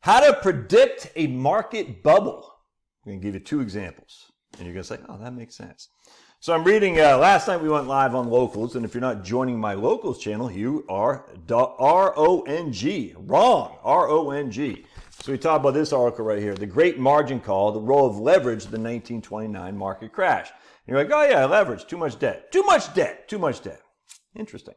How to predict a market bubble. I'm going to give you two examples. And you're going to say, oh, that makes sense. So I'm reading, last night we went live on Locals. And if you're not joining my Locals channel, you are R-O-N-G. Wrong. R-O-N-G. So we talk about this article right here. The Great Margin Call, the role of leverage in the 1929 market crash. And you're like, oh yeah, leverage, too much debt. Too much debt. Too much debt. Interesting.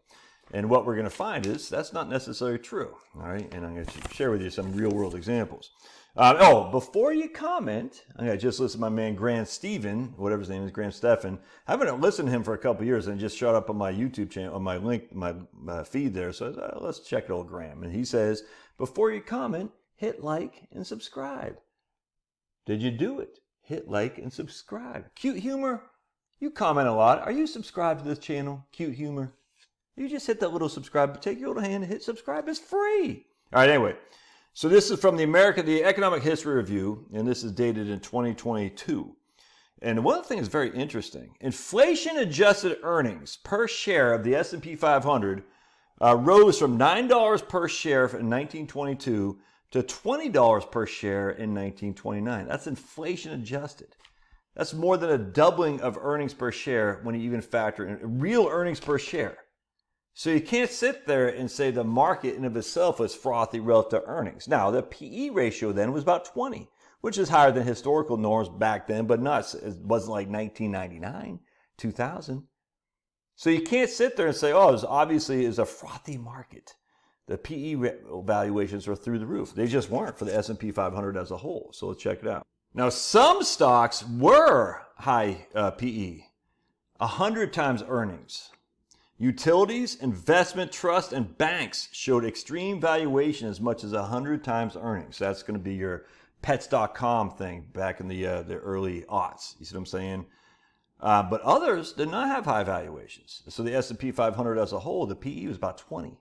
And what we're going to find is that's not necessarily true. All right. And I'm going to share with you some real world examples. Before you comment, I'm going to just listen to my man, Grant Stephen, whatever his name is, Grant Stephan. I haven't listened to him for a couple of years and it just showed up on my YouTube channel, on my link, my feed there. So let's check it old Graham. And he says, before you comment, hit like and subscribe. Did you do it? Hit like and subscribe. Cute Humor, you comment a lot. Are you subscribed to this channel? Cute Humor. You just hit that little subscribe, take your little hand and hit subscribe. It's free. All right, anyway. So this is from the Economic History Review, and this is dated in 2022. And one thing is very interesting. Inflation-adjusted earnings per share of the S&P 500 rose from $9 per share in 1922 to $20 per share in 1929. That's inflation-adjusted. That's more than a doubling of earnings per share when you even factor in real earnings per share. So you can't sit there and say the market in of itself was frothy relative to earnings. Now, the PE ratio then was about 20, which is higher than historical norms back then, but it wasn't like 1999, 2000. So you can't sit there and say, oh, it obviously is a frothy market. The PE valuations are through the roof. They just weren't for the S&P 500 as a whole. So let's check it out. Now, some stocks were high PE, 100 times earnings. Utilities, investment trusts, and banks showed extreme valuation as much as 100 times earnings. That's going to be your pets.com thing back in the early aughts. You see what I'm saying? But others did not have high valuations. So the S&P 500 as a whole, the PE was about 20.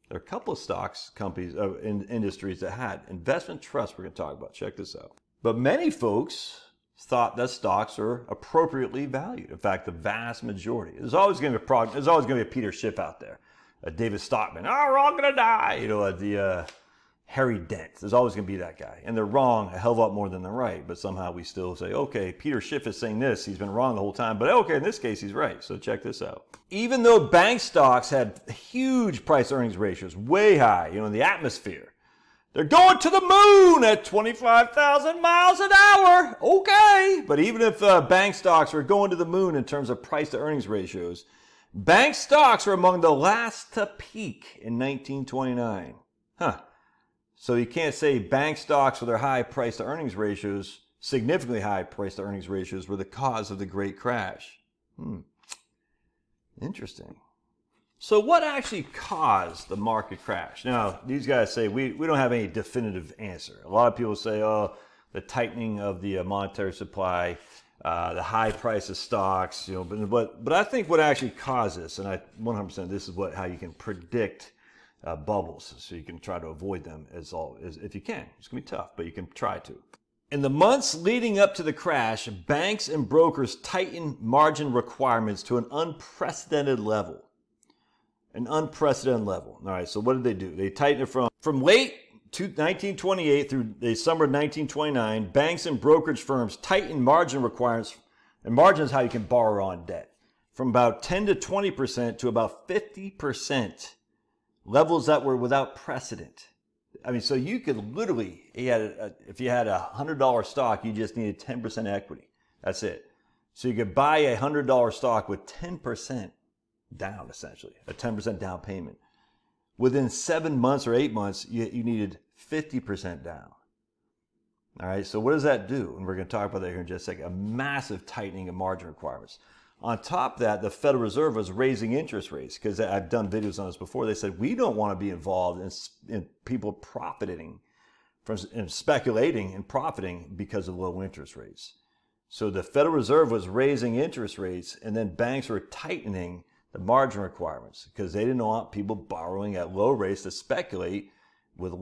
There are a couple of stocks, companies, industries that had investment trusts we're going to talk about. Check this out. But many folks thought that stocks are appropriately valued. In fact, the vast majority. There's always going to be a Peter Schiff out there, a David Stockman. Oh, we're all going to die. You know, the Harry Dent. There's always going to be that guy. And they're wrong a hell of a lot more than they're right. But somehow we still say, okay, Peter Schiff is saying this. He's been wrong the whole time. But okay, in this case, he's right. So check this out. Even though bank stocks had huge price earnings ratios, way high, you know, in the atmosphere. They're going to the moon at 25,000 miles an hour. Okay. But even if bank stocks were going to the moon in terms of price to earnings ratios, bank stocks were among the last to peak in 1929. So you can't say bank stocks with their high price to earnings ratios, significantly high price to earnings ratios, were the cause of the Great Crash. Interesting. So what actually caused the market crash? Now, these guys say we don't have any definitive answer. A lot of people say, oh, the tightening of the monetary supply, the high price of stocks, you know, but I think what actually caused this, and 100% this is how you can predict bubbles, so you can try to avoid them if you can. It's going to be tough, but you can try to. In the months leading up to the crash, banks and brokers tightened margin requirements to an unprecedented level. An unprecedented level. All right, so what did they do? They tightened it from late 1928 through the summer of 1929. Banks and brokerage firms tightened margin requirements, and margin is how you can borrow on debt, from about 10 to 20% to about 50%, levels that were without precedent. I mean, so you could literally, if you had a $100 stock, you just needed 10% equity. That's it. So you could buy a $100 stock with 10% down, essentially, a 10% down payment. Within 7 months or 8 months, you needed 50% down. All right, so what does that do? And we're going to talk about that here in just a second. A massive tightening of margin requirements. On top of that, the Federal Reserve was raising interest rates, because I've done videos on this before. They said, we don't want to be involved in people profiting and speculating and profiting because of low interest rates. So the Federal Reserve was raising interest rates, and then banks were tightening the margin requirements because they didn't want people borrowing at low rates to speculate with the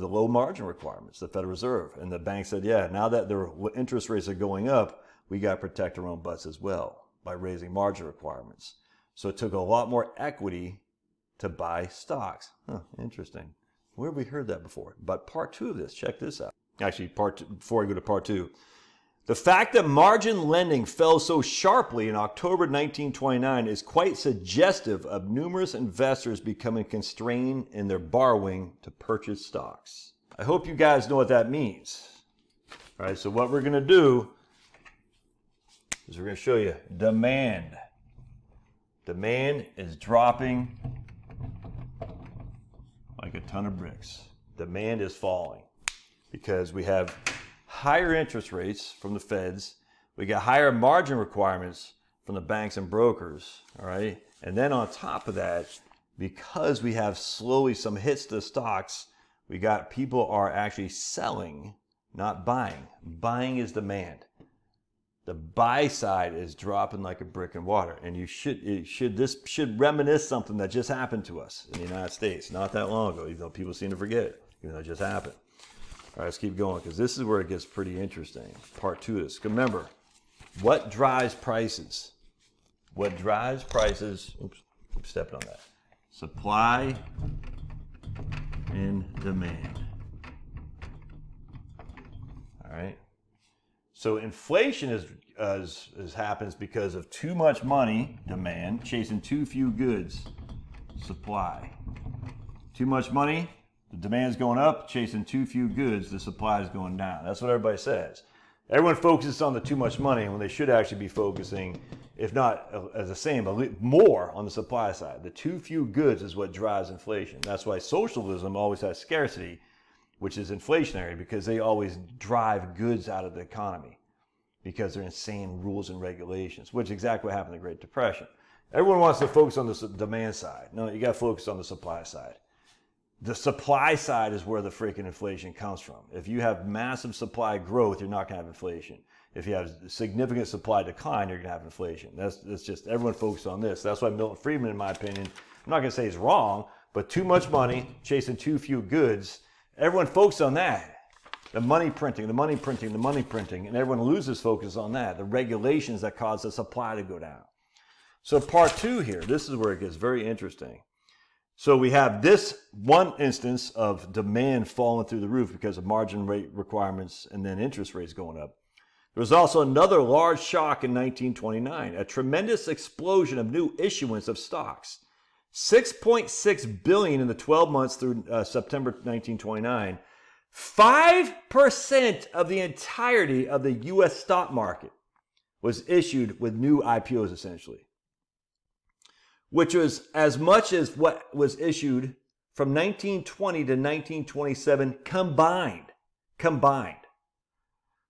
low margin requirements, the Federal Reserve. And the bank said, yeah, now that their interest rates are going up, we got to protect our own butts as well by raising margin requirements. So it took a lot more equity to buy stocks. Interesting. Where have we heard that before? But part 2 of this, check this out. Actually, before I go to part 2. The fact that margin lending fell so sharply in October 1929 is quite suggestive of numerous investors becoming constrained in their borrowing to purchase stocks. I hope you guys know what that means. All right, so what we're going to do is we're going to show you demand. Demand is dropping like a ton of bricks. Demand is falling because we have higher interest rates from the feds. We got higher margin requirements from the banks and brokers, all right? And then on top of that, because we have slowly some hits to stocks, we got people are actually selling, not buying. Buying is demand. The buy side is dropping like a brick in water. And this should reminisce something that just happened to us in the United States not that long ago, even though people seem to forget it, even though it just happened. All right, let's keep going because this is where it gets pretty interesting. Part 2 of this. Remember, what drives prices? What drives prices? Oops, keep stepping on that. Supply and demand. All right. So inflation happens because of too much money, demand, chasing too few goods, supply. Too much money, the demand's going up, chasing too few goods, the supply is going down. That's what everybody says. Everyone focuses on the too much money when they should actually be focusing, if not as the same, but more on the supply side. The too few goods is what drives inflation. That's why socialism always has scarcity, which is inflationary, because they always drive goods out of the economy because they're insane rules and regulations, which is exactly what happened in the Great Depression. Everyone wants to focus on the demand side. No, you got to focus on the supply side. The supply side is where the freaking inflation comes from. If you have massive supply growth, you're not going to have inflation. If you have significant supply decline, you're going to have inflation. That's just, everyone focuses on this. That's why Milton Friedman, in my opinion, I'm not going to say he's wrong, but too much money, chasing too few goods, everyone focuses on that. The money printing, the money printing, the money printing, and everyone loses focus on that. The regulations that cause the supply to go down. So part 2 here, this is where it gets very interesting. So we have this one instance of demand falling through the roof because of margin rate requirements and then interest rates going up. There was also another large shock in 1929, a tremendous explosion of new issuance of stocks. $6.6 billion in the 12 months through September 1929. 5% of the entirety of the U.S. stock market was issued with new IPOs, essentially, which was as much as what was issued from 1920 to 1927 combined.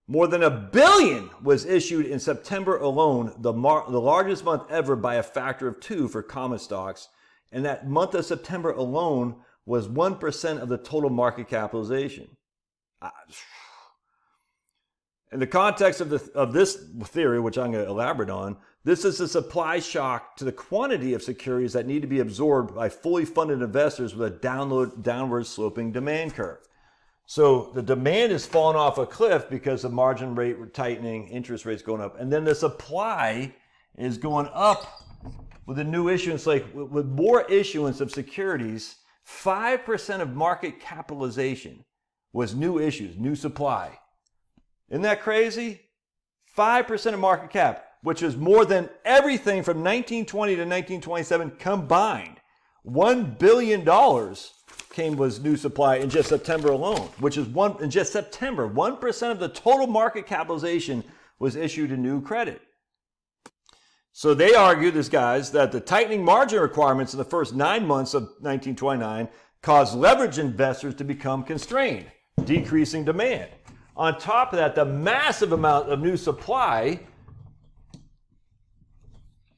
More than $1 billion was issued in September alone, the largest month ever by a factor of 2 for common stocks. And that month of September alone was 1% of the total market capitalization. In the context of this theory, which I'm going to elaborate on, this is a supply shock to the quantity of securities that need to be absorbed by fully funded investors with a downward sloping demand curve. So the demand is falling off a cliff because of margin rate tightening, interest rates going up, and then the supply is going up with a new issuance, like with more issuance of securities. 5% of market capitalization was new issues, new supply. Isn't that crazy? 5% of market cap, which is more than everything from 1920 to 1927 combined. $1 billion was new supply in just September alone, which is in just September, 1% of the total market capitalization was issued in new credit. So they argue, these guys, that the tightening margin requirements in the first 9 months of 1929 caused leverage investors to become constrained, decreasing demand. On top of that, the massive amount of new supply,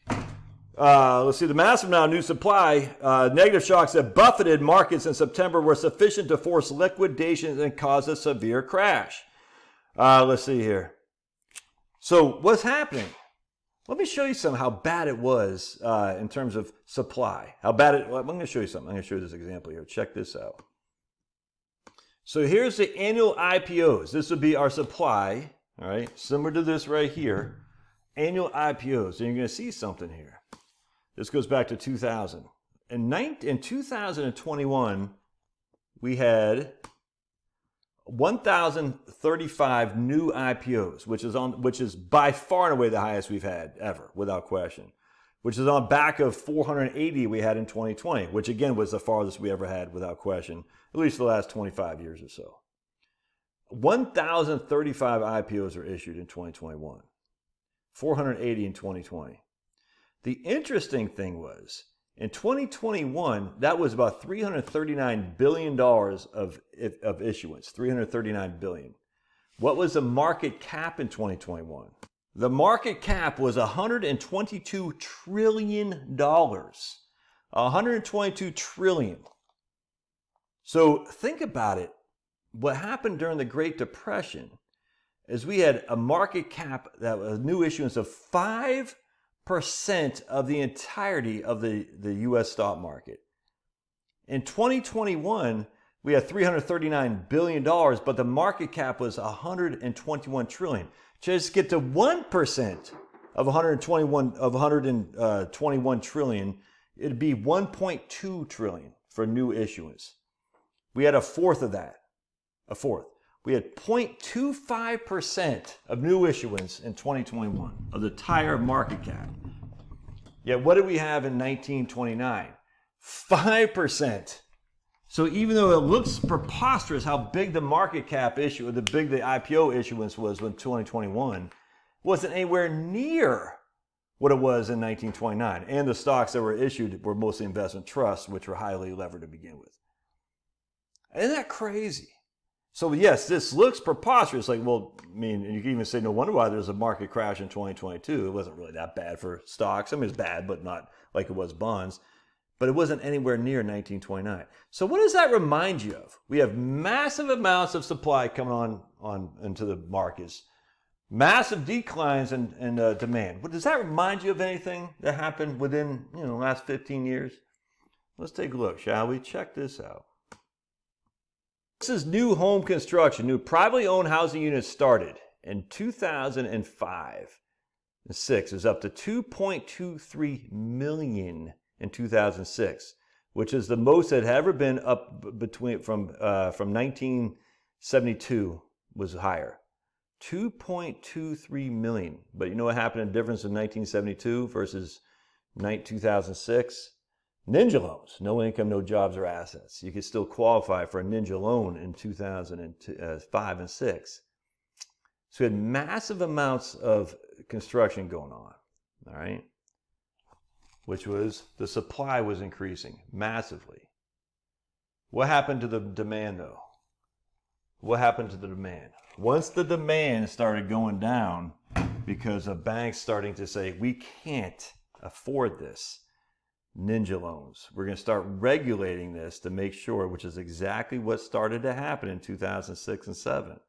the massive amount of new supply, negative shocks that buffeted markets in September were sufficient to force liquidation and cause a severe crash. Let's see here. So what's happening? Let me show you how bad it was in terms of supply. I'm going to show you something. I'm going to show you this example here. Check this out. So here's the annual IPOs. This would be our supply, all right, similar to this right here. Annual IPOs. And you're going to see something here. This goes back to 2000. In 2021, we had 1,035 new IPOs, which is by far and away the highest we've had ever, without question. Which is on back of 480 we had in 2020, which again was the farthest we ever had, without question, at least the last 25 years or so. 1,035 IPOs were issued in 2021, 480 in 2020. The interesting thing was, in 2021, that was about $339 billion of issuance, $339 billion. What was the market cap in 2021? The market cap was $122 trillion. $122 trillion. So think about it. What happened during the Great Depression is we had a market cap that was a new issuance of 5% of the entirety of the U.S. stock market. In 2021, we had $339 billion, but the market cap was $121 trillion. Just get to 1% of 121 trillion, it'd be 1.2 trillion for new issuance. We had a fourth of that, a fourth. We had 0.25% of new issuance in 2021 of the entire market cap. Yet what did we have in 1929? 5%. So even though it looks preposterous how big the market cap issue, the IPO issuance was in 2021, wasn't anywhere near what it was in 1929. And the stocks that were issued were mostly investment trusts, which were highly levered to begin with. Isn't that crazy? So yes, this looks preposterous. Like, well, I mean, you can even say no wonder why there's a market crash in 2022. It wasn't really that bad for stocks. I mean, it's bad, but not like it was bonds. But it wasn't anywhere near 1929. So what does that remind you of? We have massive amounts of supply coming on into the markets, massive declines in demand. What does that remind you of anything that happened within the last 15 years? Let's take a look, shall we? Check this out. This is new home construction. New privately owned housing units started in 2005 and 6 is up to 2.23 million. In 2006, which is the most that had ever been up from 1972 was higher. 2.23 million. But you know what happened in difference in 1972 versus 2006? Ninja loans. No income, no jobs or assets. You could still qualify for a ninja loan in 2005 and 6. So we had massive amounts of construction going on. All right. Which was the supply was increasing massively. What happened to the demand though? What happened to the demand? Once the demand started going down because of banks starting to say, we can't afford this, ninja loans. We're going to start regulating this to make sure, which is exactly what started to happen in 2006 and 7.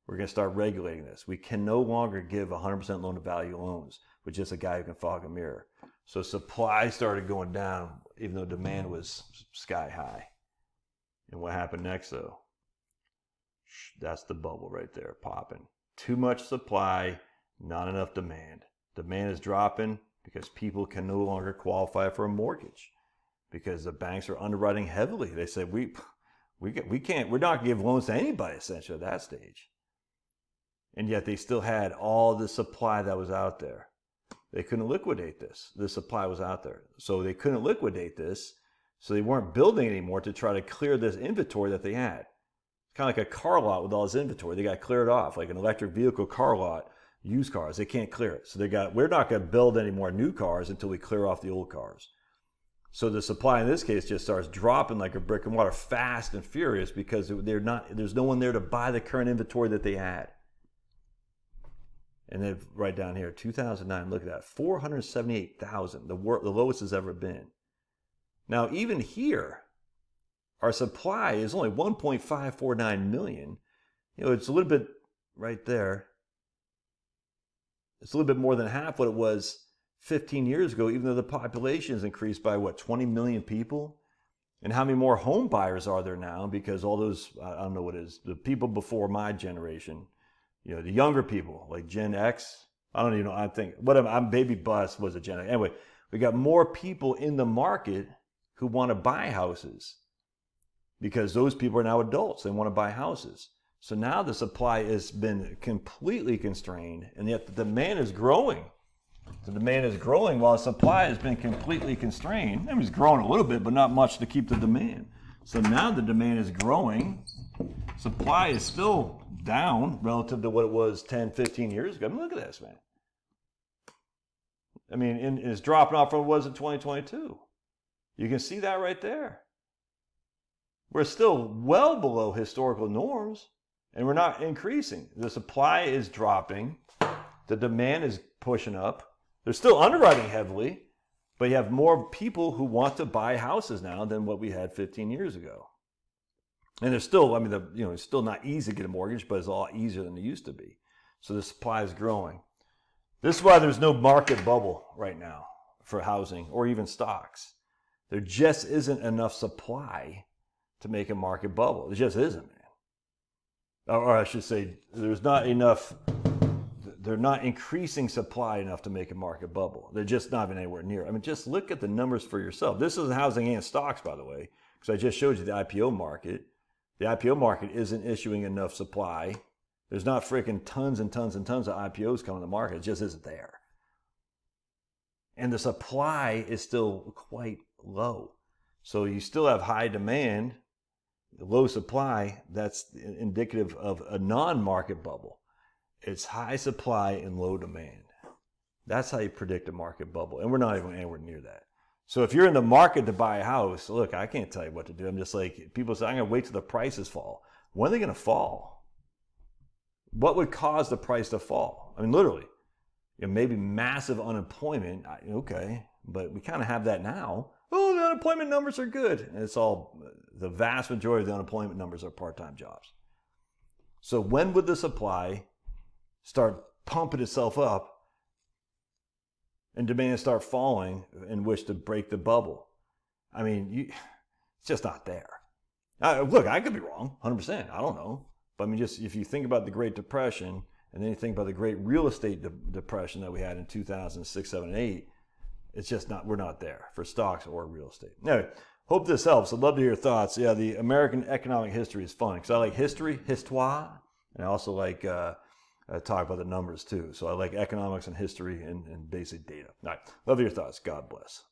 We're going to start regulating this. We can no longer give 100% loan to value loans with just a guy who can fog a mirror. So supply started going down, even though demand was sky high. And what happened next, though? That's the bubble right there, popping. Too much supply, not enough demand. Demand is dropping because people can no longer qualify for a mortgage because the banks are underwriting heavily. They say we're not going to give loans to anybody essentially at that stage. And yet they still had all the supply that was out there. They couldn't liquidate this. The supply was out there. So they couldn't liquidate this. So they weren't building anymore to try to clear this inventory that they had. It's kind of like a car lot with all this inventory. They got cleared off, like an electric vehicle car lot, used cars. They can't clear it. So we're not going to build any more new cars until we clear off the old cars. So the supply in this case just starts dropping like a brick and mortar, fast and furious, because there's no one there to buy the current inventory that they had. And then right down here, 2009, look at that, 478,000, the lowest it's ever been. Now, even here, our supply is only 1.549 million. It's a little bit right there. It's a little bit more than half what it was 15 years ago, even though the population has increased by, 20 million people? And how many more home buyers are there now? Because all those, I don't know what it is, the people before my generation, the younger people, like Gen X, I don't even know, I think, I'm baby bust was a Gen X. Anyway, we got more people in the market who want to buy houses. because those people are now adults. They want to buy houses. So now the supply has been completely constrained, and yet the demand is growing. The demand is growing while the supply has been completely constrained. I mean, it's growing a little bit, but not much to keep the demand. So now the demand is growing. Supply is still down relative to what it was 10, 15 years ago. I mean, look at this, man. I mean, it's dropping off from what it was in 2022. You can see that right there. We're still well below historical norms, and we're not increasing. The supply is dropping. The demand is pushing up. They're still underwriting heavily, but you have more people who want to buy houses now than what we had 15 years ago. And there's still, I mean, it's still not easy to get a mortgage, but it's a lot easier than it used to be. So the supply is growing. This is why there's no market bubble right now for housing or even stocks. There just isn't enough supply to make a market bubble. There just isn't, man. Or I should say, there's not enough. They're not increasing supply enough to make a market bubble. They're just not even anywhere near. I mean, just look at the numbers for yourself. This is housing and stocks, by the way, because I just showed you the IPO market. The IPO market isn't issuing enough supply. There's not freaking tons and tons and tons of IPOs coming to the market. It just isn't there. And the supply is still quite low. So you still have high demand, low supply. That's indicative of a non-market bubble. It's high supply and low demand. That's how you predict a market bubble. And we're not even anywhere near that. So if you're in the market to buy a house, look, I can't tell you what to do. I'm just like, people say, I'm going to wait till the prices fall. When are they going to fall? What would cause the price to fall? I mean, literally, maybe massive unemployment. Okay, but we kind of have that now. Oh, the unemployment numbers are good. And it's all, the vast majority of the unemployment numbers are part-time jobs. So when would the supply start pumping itself up and demand start falling in which to break the bubble? I mean, it's just not there. Look, I could be wrong, 100%. I don't know. But I mean, just if you think about the Great Depression, and then you think about the Great Real Estate Depression that we had in 2006, 7, and 8, it's just not, we're not there for stocks or real estate. Anyway, hope this helps. I'd love to hear your thoughts. Yeah, the American economic history is fun because I like history, histoire, and I also like talk about the numbers too. So I like economics and history and basic data. All right, love your thoughts. God bless.